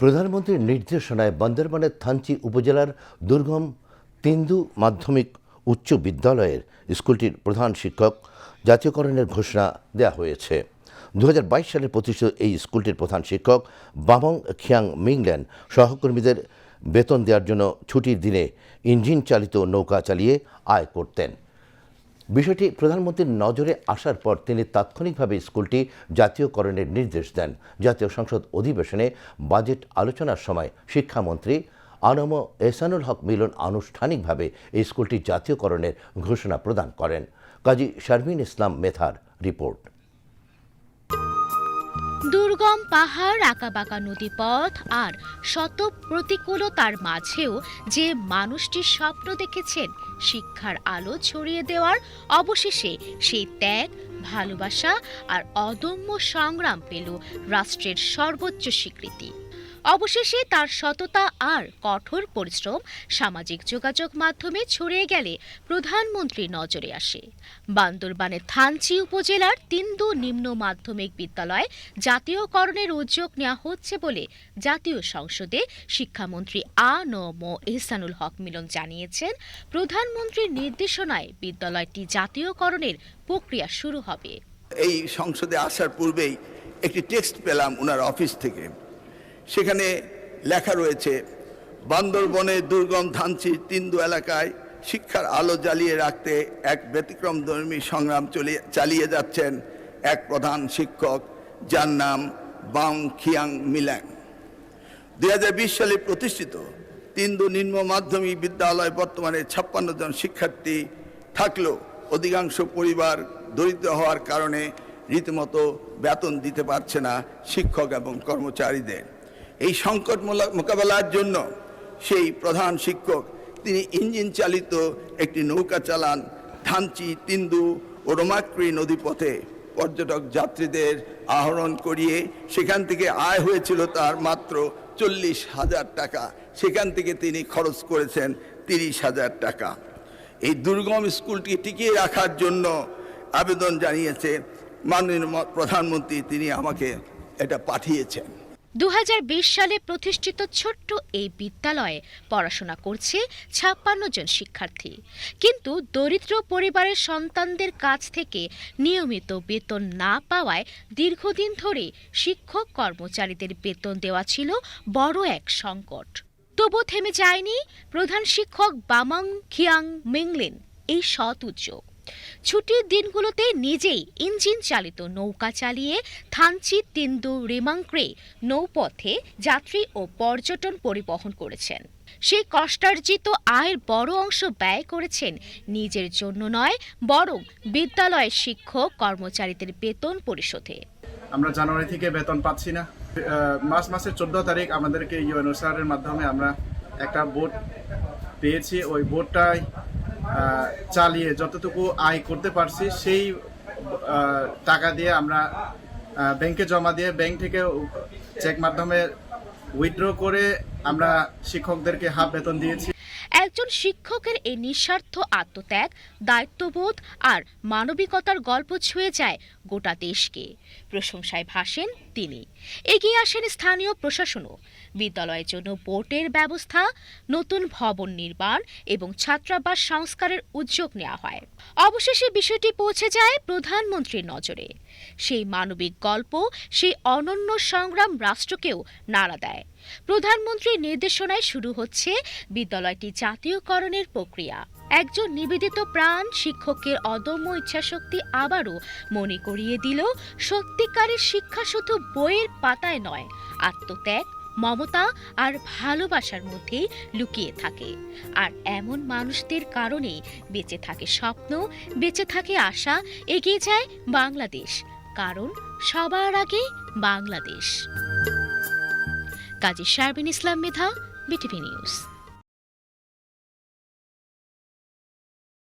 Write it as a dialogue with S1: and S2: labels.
S1: প্রধানমন্ত্রীর নির্দেশনায় বান্দরবানের থানচি উপজেলার দুর্গম তিন্দু মাধ্যমিক উচ্চ বিদ্যালয়ের স্কুলটির প্রধান শিক্ষক জাতীয়করণের ঘোষণা দেওয়া হয়েছে। 2022 সালে প্রতিষ্ঠিত এই স্কুলটির প্রধান শিক্ষক বামং খিয়াং মিংল্যান সহকর্মীদের বেতন দেওয়ার জন্য ছুটির দিনে ইঞ্জিন চালিত নৌকা চালিয়ে আয় করতেন। বিষয়টি প্রধানমন্ত্রীর নজরে আসার পর তিনি তাৎক্ষণিকভাবে স্কুলটি জাতীয়করণের নির্দেশ দেন। জাতীয় সংসদ অধিবেশনে বাজেট আলোচনার সময় শিক্ষামন্ত্রী আনম এহসানুল হক মিলন আনুষ্ঠানিকভাবে এই স্কুলটি জাতীয়করণের ঘোষণা প্রদান করেন। কাজী শারমিন ইসলাম মেথার রিপোর্ট।
S2: দুর্গম পাহাড়, আঁকাবাঁকা নদীপথ আর শত প্রতিকূলতার মাঝেও যে মানুষটি স্বপ্ন দেখেছেন শিক্ষার আলো ছড়িয়ে দেওয়ার, অবশেষে সেই ত্যাগ, ভালোবাসা আর অদম্য সংগ্রাম পেল রাষ্ট্রের সর্বোচ্চ স্বীকৃতি। অবশেষে তার সততা আর কঠোর পরিশ্রম সামাজিক যোগাযোগ মাধ্যমে ছড়িয়ে গেলে প্রধানমন্ত্রীর নজরে আসে। বান্দরবানের থানচি উপজেলার তিন্দু নিম্ন মাধ্যমিক বিদ্যালয় জাতীয়করণের উদ্যোগ নেওয়া হচ্ছে বলে জাতীয় সংসদে শিক্ষামন্ত্রী আনম এহসানুল হক মিলন জানিয়েছেন। প্রধানমন্ত্রীর নির্দেশনায় বিদ্যালয়টি জাতীয়করণের প্রক্রিয়া শুরু হবে।
S3: এই সংসদে আসার পূর্বেই একটি টেক্সট পেলাম ওনার অফিস থেকে। সেখানে লেখা রয়েছে, বান্দরবনে দুর্গম থানচির তিন্দু এলাকায় শিক্ষার আলো জ্বালিয়ে রাখতে এক ব্যতিক্রমধর্মী সংগ্রাম চালিয়ে যাচ্ছেন এক প্রধান শিক্ষক, যার নাম বাং খিয়াং মিল্যাং। 2020 সালে প্রতিষ্ঠিত তিন্দু নিম্ন মাধ্যমিক বিদ্যালয় বর্তমানে 56 জন শিক্ষার্থী থাকলেও অধিকাংশ পরিবার দরিদ্র হওয়ার কারণে রীতিমতো বেতন দিতে পারছে না শিক্ষক এবং কর্মচারীদের। এই সংকট মোকাবেলার জন্য সেই প্রধান শিক্ষক তিনি ইঞ্জিন চালিত একটি নৌকা চালান। থানচি, তিন্দু ও রোমাক্রি নদীপথে পর্যটক যাত্রীদের আহরণ করিয়ে সেখান থেকে আয় হয়েছিল তার মাত্র 40,000 টাকা। সেখান থেকে তিনি খরচ করেছেন 30,000 টাকা। এই দুর্গম স্কুলটি টিকিয়ে রাখার জন্য আবেদন জানিয়েছে মাননীয় প্রধানমন্ত্রী, তিনি আমাকে এটা পাঠিয়েছেন।
S2: 2020 সালে প্রতিষ্ঠিত ছোট্ট এই বিদ্যালয়ে পড়াশোনা করছে 56 জন শিক্ষার্থী। কিন্তু দরিদ্র পরিবারের সন্তানদের কাছ থেকে নিয়মিত বেতন না পাওয়ায় দীর্ঘদিন ধরে শিক্ষক কর্মচারীদের বেতন দেওয়া ছিল বড় এক সংকট। তবু থেমে যায়নি প্রধান শিক্ষক বামং খিয়াং মিংলিন এই সৎ উদ্যোগ। ছুটির দিনগুলোতে নিজেই ইঞ্জিন চালিত নৌকা চালিয়ে থানচি, তিন্দু, রেমাংক্রে নৌপথে যাত্রী ও পর্যটন পরিবহন করেছেন। সেই কষ্টার্জিত আয়ের বড় অংশ ব্যয় করেছেন নিজের জন্য নয়, বরং বিদ্যালয়ের শিক্ষক কর্মচারীদের বেতন পরিশোধে।
S4: আমরা জানুয়ারি থেকে বেতন পাচ্ছি না। মাসের 14 তারিখ আমাদেরকে ইউএনওসিআরের মাধ্যমে আমরা একটা বোট পেয়েছি। ওই বোটটাই চালিয়ে যতটুকু আয় করতে পারছি সেই টাকা দিয়ে আমরা ব্যাংকে জমা দিয়ে ব্যাংক থেকে চেক মাধ্যমে উইথড্র করে আমরা শিক্ষকদেরকে হাফ বেতন দিয়েছি।
S2: একজন শিক্ষকের এই নিঃস্বার্থ আত্মত্যাগ, দায়িত্ববোধ আর মানবিকতার গল্প ছুঁয়ে যায় গোটা দেশকে। প্রশংসায় ভাসেন তিনি। এগিয়ে আসেন স্থানীয় প্রশাসনও। বিদ্যালয়ের জন্য বোটের ব্যবস্থা, নতুন ভবন নির্মাণ এবং ছাত্রাবাস সংস্কারের উদ্যোগ নেওয়া হয়। অবশেষে বিষয়টি পৌঁছে যায় প্রধানমন্ত্রীর নজরে। সেই মানবিক গল্প, সেই অনন্য সংগ্রাম রাষ্ট্রকেও নাড়া দেয়। প্রধানমন্ত্রীর নির্দেশনায় শুরু হচ্ছে বিদ্যালয়টি জাতীয়করণের প্রক্রিয়া। একজন নিবেদিত প্রাণ শিক্ষকের অদম্য ইচ্ছাশক্তি আবারও মনে করিয়ে দিল, সত্যিকারের শিক্ষা শুধু বইয়ের পাতায় নয়, আত্মত্যাগ, মমতা আর ভালোবাসার মধ্যেই লুকিয়ে থাকে। আর এমন মানুষদের কারণেই বেঁচে থাকে স্বপ্ন, বেঁচে থাকে আশা, এগিয়ে যায় বাংলাদেশ। কারণ সবার আগে বাংলাদেশ। কাজী শারমিন ইসলাম মেধা, বিটিভি নিউজ।